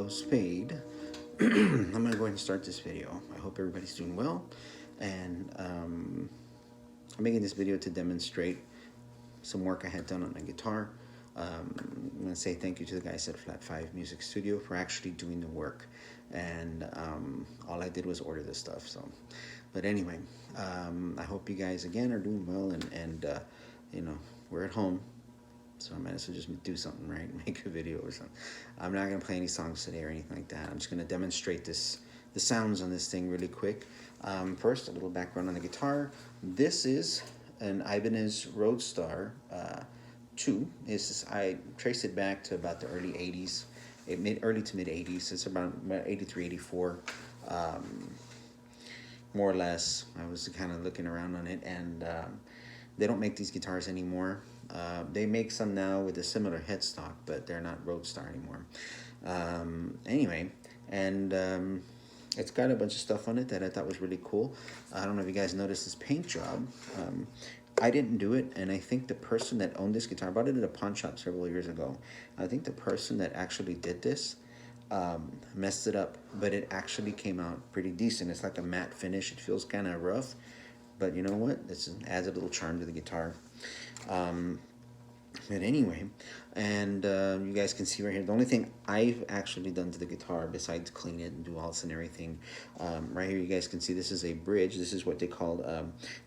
Spade. I'm gonna go ahead and start this video. I hope everybody's doing well, and I'm making this video to demonstrate some work I had done on a guitar. I'm gonna say thank you to the guys at Flat 5 Music Studio for actually doing the work, and all I did was order this stuff. So, but anyway, I hope you guys again are doing well, and you know, we're at home. So I might as well just do something, right? Make a video or something. I'm not going to play any songs today or anything like that. I'm just going to demonstrate the sounds on this thing really quick. First, a little background on the guitar. This is an Ibanez Roadstar II. I traced it back to about the early 80s, early to mid 80s. It's about 83, 84, more or less. I was kind of looking around on it, and they don't make these guitars anymore. They make some now with a similar headstock, but they're not Roadstar anymore. Anyway, and it's got a bunch of stuff on it that I thought was really cool. I don't know if you guys noticed this paint job. I didn't do it, and I think the person that owned this guitar, I bought it at a pawn shop several years ago. I think the person that actually did this messed it up, but it actually came out pretty decent. It's like a matte finish. It feels kind of rough, but you know what? This adds a little charm to the guitar. But anyway, and you guys can see right here, the only thing I've actually done to the guitar besides clean it and do all this and everything, right here you guys can see this is a bridge. This is what they call,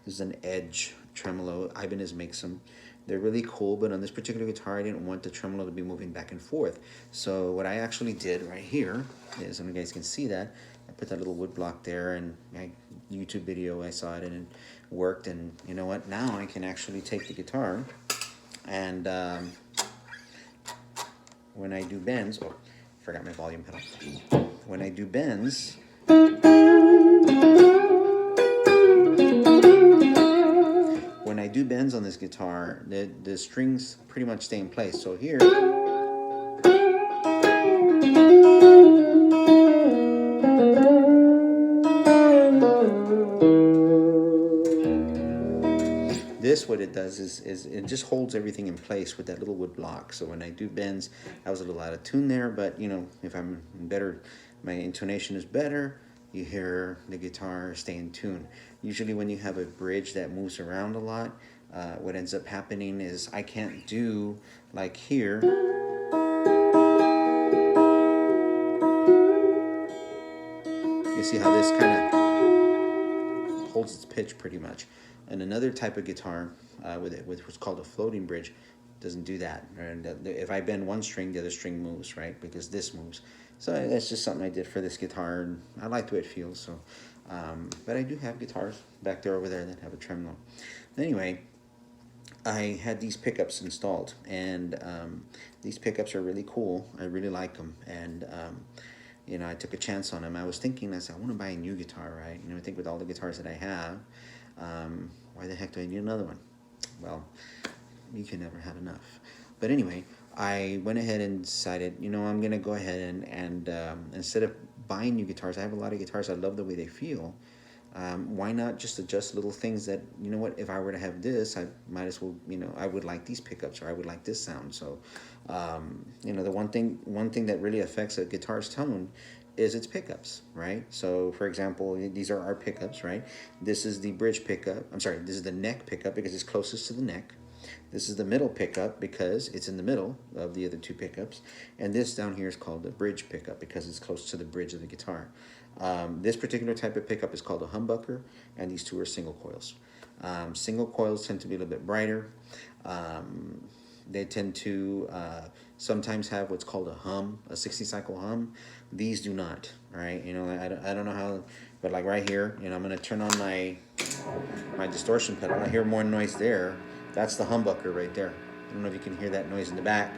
this is an edge tremolo. Ibanez makes them. They're really cool, but on this particular guitar, I didn't want the tremolo to be moving back and forth. So what I actually did right here is, and you guys can see that, I put that little wood block there, and my YouTube video, I saw it, and it worked. And you know what? Now I can actually take the guitar, and when I do bends, oh, forgot my volume pedal. When I do bends, on this guitar, the strings pretty much stay in place. So here, this, what it does is it just holds everything in place with that little wood block. So when I do bends, I was a little out of tune there, but you know, if I'm better, my intonation is better, you hear the guitar stay in tune. Usually when you have a bridge that moves around a lot, what ends up happening is I can't do like here. You see how this kind of holds its pitch pretty much. And another type of guitar with what's called a floating bridge doesn't do that. And if I bend one string, the other string moves, right? Because this moves. So that's just something I did for this guitar, and I like the way it feels. So, but I do have guitars back there over there that have a tremolo. Anyway, I had these pickups installed, and these pickups are really cool. I really like them, and you know, I took a chance on them. I was thinking, I said, I want to buy a new guitar, right? You know, I think with all the guitars that I have, why the heck do I need another one? Well, you can never have enough. But anyway, I went ahead and decided, you know, I'm going to go ahead and instead of buying new guitars, I have a lot of guitars, I love the way they feel. Why not just adjust little things that, you know what, if I were to have this, I might as well, you know, I would like these pickups, or I would like this sound. So, you know, the one thing that really affects a guitar's tone is its pickups, right? So, for example, these are our pickups, right? This is the bridge pickup. I'm sorry, this is the neck pickup because it's closest to the neck. This is the middle pickup because it's in the middle of the other two pickups. And this down here is called the bridge pickup because it's close to the bridge of the guitar. This particular type of pickup is called a humbucker, and these two are single coils. Single coils tend to be a little bit brighter. They tend to sometimes have what's called a hum, a 60-cycle hum. These do not, right? You know, I don't know how, but like right here, you know, I'm going to turn on my distortion pedal. I hear more noise there. That's the humbucker right there. I don't know if you can hear that noise in the back.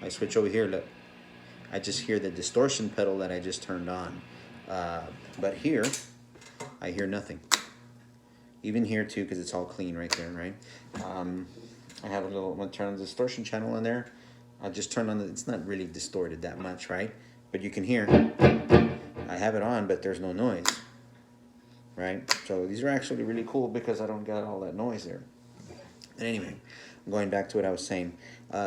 I switch over here, look. I just hear the distortion pedal that I just turned on. But here, I hear nothing. Even here too, because it's all clean right there, right? I have I'm going to turn on the distortion channel in there. I'll just turn on it's not really distorted that much, right? But you can hear, I have it on, but there's no noise, right? So these are actually really cool because I don't got all that noise there. But anyway, going back to what I was saying.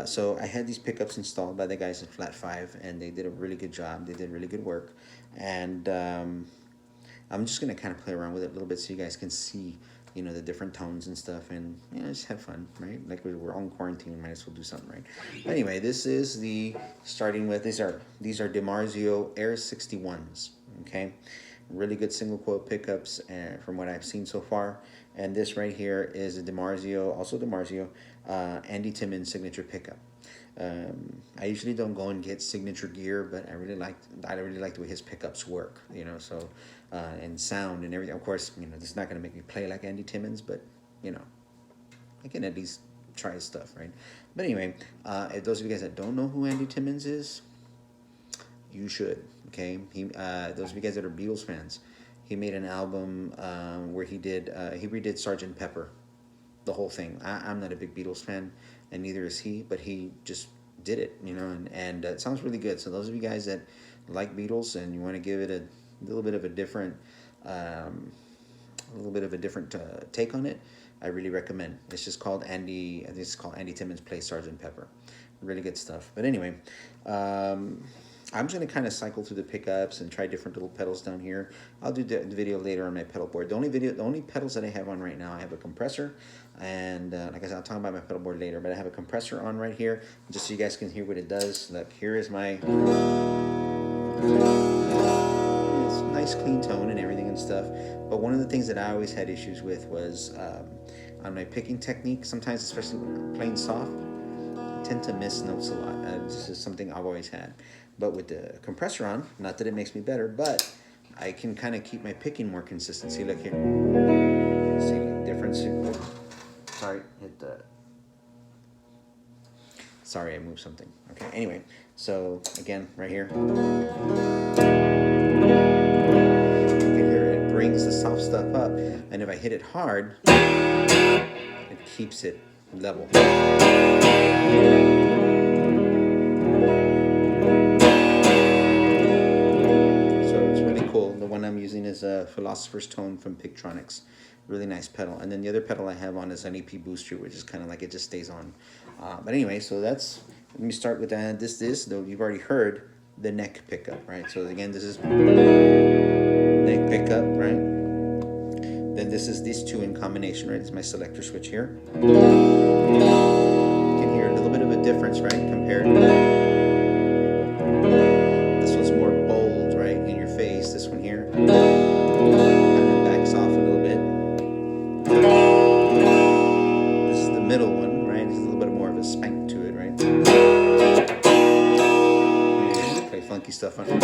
So I had these pickups installed by the guys at Flat 5, and they did a really good job. They did really good work. And I'm just going to kind of play around with it a little bit so you guys can see, you know, the different tones and stuff, and, you know, just have fun, right? Like we're all in quarantine, might as well do something, right? Anyway, this is the, starting with, these are DiMarzio Air 61s, okay? Really good single coil pickups from what I've seen so far. And this right here is a DiMarzio, also DiMarzio, Andy Timmons signature pickup. I usually don't go and get signature gear, but I really like the way his pickups work, you know. So and sound and everything. Of course, you know, this is not going to make me play like Andy Timmons, but you know, I can at least try his stuff, right? But anyway, if those of you guys that don't know who Andy Timmons is, you should. Okay, those of you guys that are Beatles fans, he made an album where he redid Sgt. Pepper, the whole thing. I'm not a big Beatles fan, and neither is he, but he just did it, you know, and it sounds really good. So those of you guys that like Beatles and you want to give it a little bit of a different, take on it, I really recommend. It's just called Andy. I think it's called Andy Timmons Plays Sgt. Pepper. Really good stuff. But anyway, I'm just going to kind of cycle through the pickups and try different little pedals down here. I'll do the video later on my pedal board. The only pedals that I have on right now, I have a compressor, and like I said, I'll talk about my pedal board later, but I have a compressor on right here, just so you guys can hear what it does. Look, here is my, it's a nice clean tone and everything and stuff, but one of the things that I always had issues with was on my picking technique, sometimes, especially when I'm playing soft, I tend to miss notes a lot. This is something I've always had. But with the compressor on, not that it makes me better, but I can kind of keep my picking more consistent. See, look here. See the difference? Sorry, sorry, I moved something. Okay, anyway, so again, right here. You can hear it brings the soft stuff up, and if I hit it hard, it keeps it level. The one I'm using is a Philosopher's Tone from Pigtronix. Really nice pedal. And then the other pedal I have on is an EP Booster, which is kind of like it just stays on. But anyway, so let me start with this, though you've already heard the neck pickup, right? So again, this is neck pickup, right? Then this is these two in combination, right? It's my selector switch here. You can hear a little bit of a difference, right? Compared to this one's more bold, right? In your face. This one here kind of backs off a little bit. This is the middle one, right? There's a little bit more of a spank to it, right? Play funky stuff on it.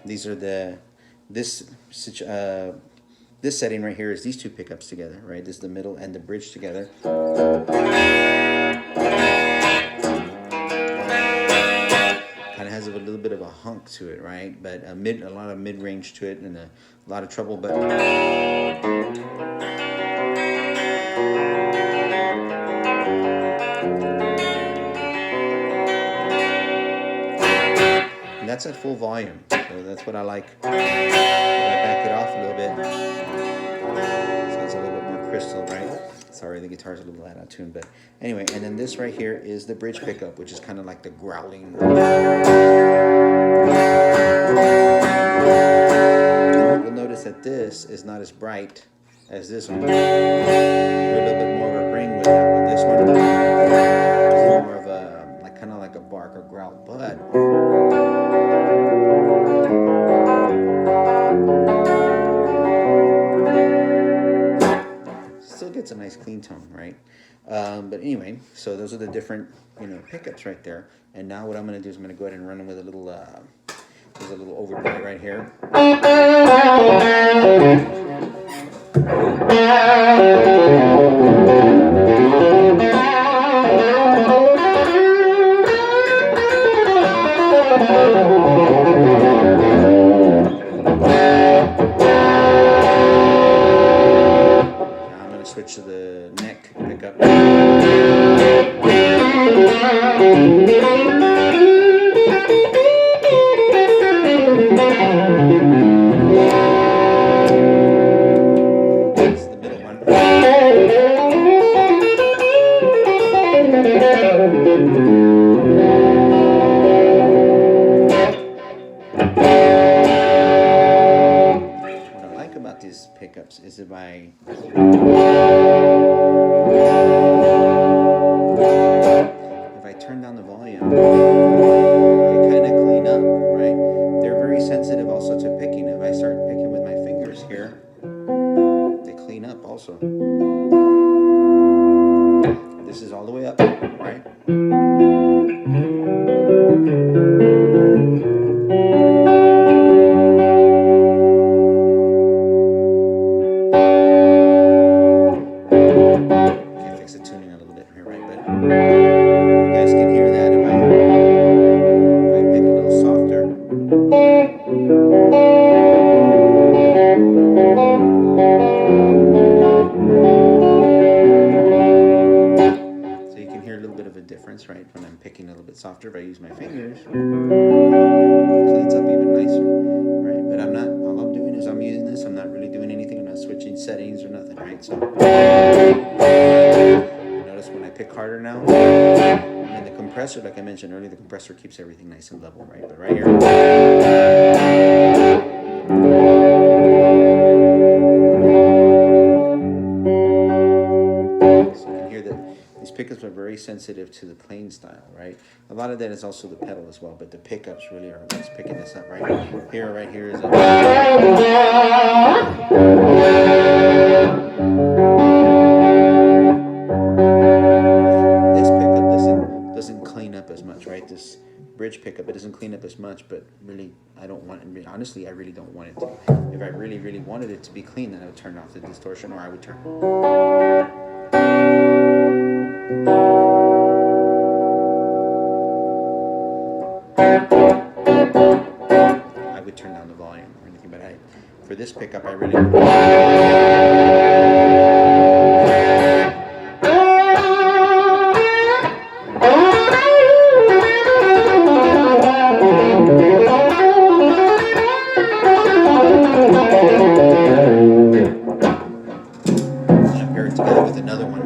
These are this setting right here is these two pickups together, right? This is the middle and the bridge together. Kind of has a little bit of a hunk to it, right? But a lot of mid-range to it and a lot of treble, but and that's at full volume, so that's what I like. If I back it off a little bit, sounds a little bit more crystal, right? Sorry, the guitar's a little out of tune, but anyway. And then this right here is the bridge pickup, which is kind of like the growling. You'll notice that this is not as bright as this one. There's a little bit more of a ring with it, but this one is more of a kind of like a bark or growl, but still gets a nice clean tone, right? But anyway, so those are the different, pickups right there. And now what I'm going to do is I'm going to go ahead and run with a little, there's a little overdrive right here. To the neck pickup. is if I turn down the volume, they kind of clean up, right? They're very sensitive also to picking. If I start picking with my fingers here, they clean up also. This is all the way up, right? Okay, fix the tuning a little bit here, right? But you guys can hear that if I pick a little softer. So you can hear a little bit of a difference, right? When I'm picking a little bit softer, if I use my fingers, it cleans up even nicer, right? But all I'm doing is I'm using this. I'm not really doing anything. I'm not switching settings or nothing, right? So notice when I pick harder now, and the compressor, like I mentioned earlier, the compressor keeps everything nice and level, right? But right here, so you can hear that these pickups are very sensitive to the playing style, right? A lot of that is also the pedal as well, but the pickups really are what's picking this up, right? Right here is a doesn't clean up as much, right? This bridge pickup, it doesn't clean up as much, but really, I don't want it. Honestly, I really don't want it to. If I really, really wanted it to be clean, then I would turn off the distortion, or I would turn. I would turn down the volume or anything, but for this pickup, I really. Pair it together with another one.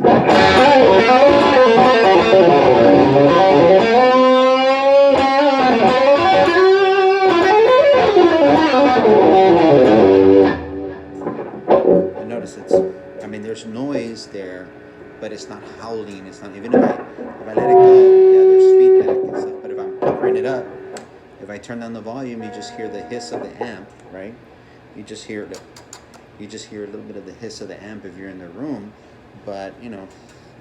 And notice there's noise there, but it's not howling. It's not, even if I let it go, yeah, there's feedback and stuff. But if I'm puckering it up, if I turn down the volume, you just hear the hiss of the amp, right? You just hear a little bit of the hiss of the amp if you're in the room, but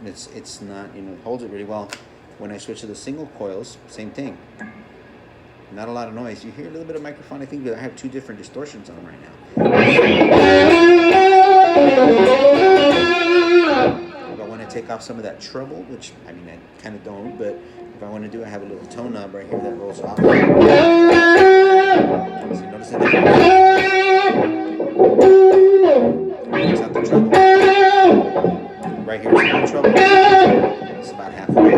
it's not, it holds it really well. When I switch to the single coils, same thing. Not a lot of noise. You hear a little bit of microphone. I think that I have two different distortions on right now. If I want to take off some of that treble, which I kind of don't, but if I want to do, I have a little tone knob right here that rolls off. So notice that. It's not the treble. Right here is the treble. It's about halfway.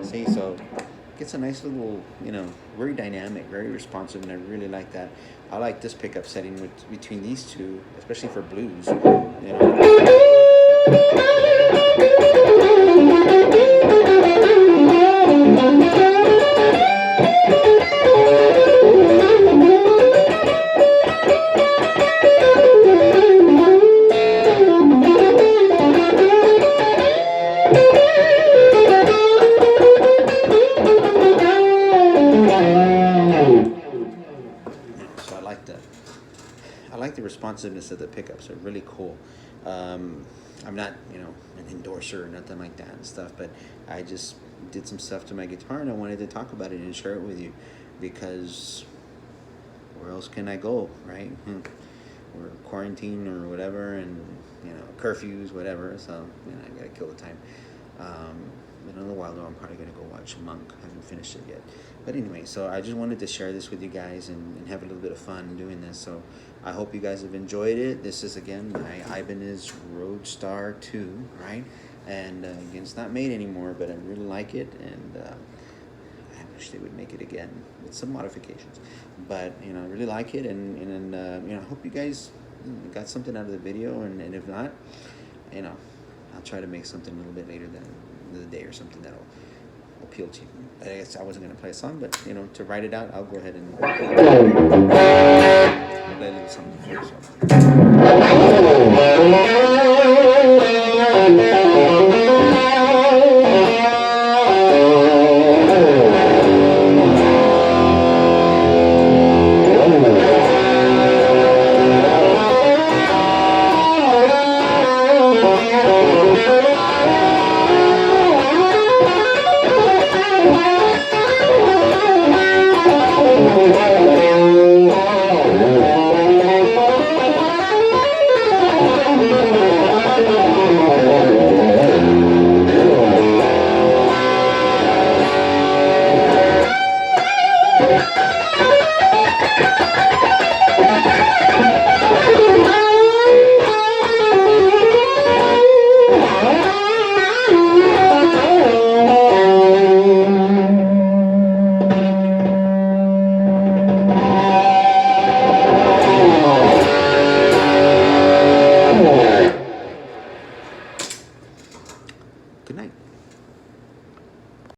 See, so it gets a nice little, very dynamic, very responsive, and I really like that. I like this pickup setting between these two, especially for blues. I like the responsiveness of the pickups. They're really cool. I'm not, an endorser or nothing like that and stuff, but I just did some stuff to my guitar and I wanted to talk about it and share it with you, because where else can I go, right? Or quarantine or whatever, and curfews, whatever. So I gotta kill the time. In a little while though, I'm probably gonna go watch Monk. I haven't finished it yet, but anyway. So I just wanted to share this with you guys and have a little bit of fun doing this. So I hope you guys have enjoyed it. This is again my Ibanez Roadstar II, right? And again, it's not made anymore, but I really like it, and I wish they would make it again with some modifications. But I really like it, and I hope you guys got something out of the video, and if not, I'll try to make something a little bit later than the day or something that'll appeal to you. I guess I wasn't going to play a song, but to write it out, I'll go ahead and play a little something for you. So.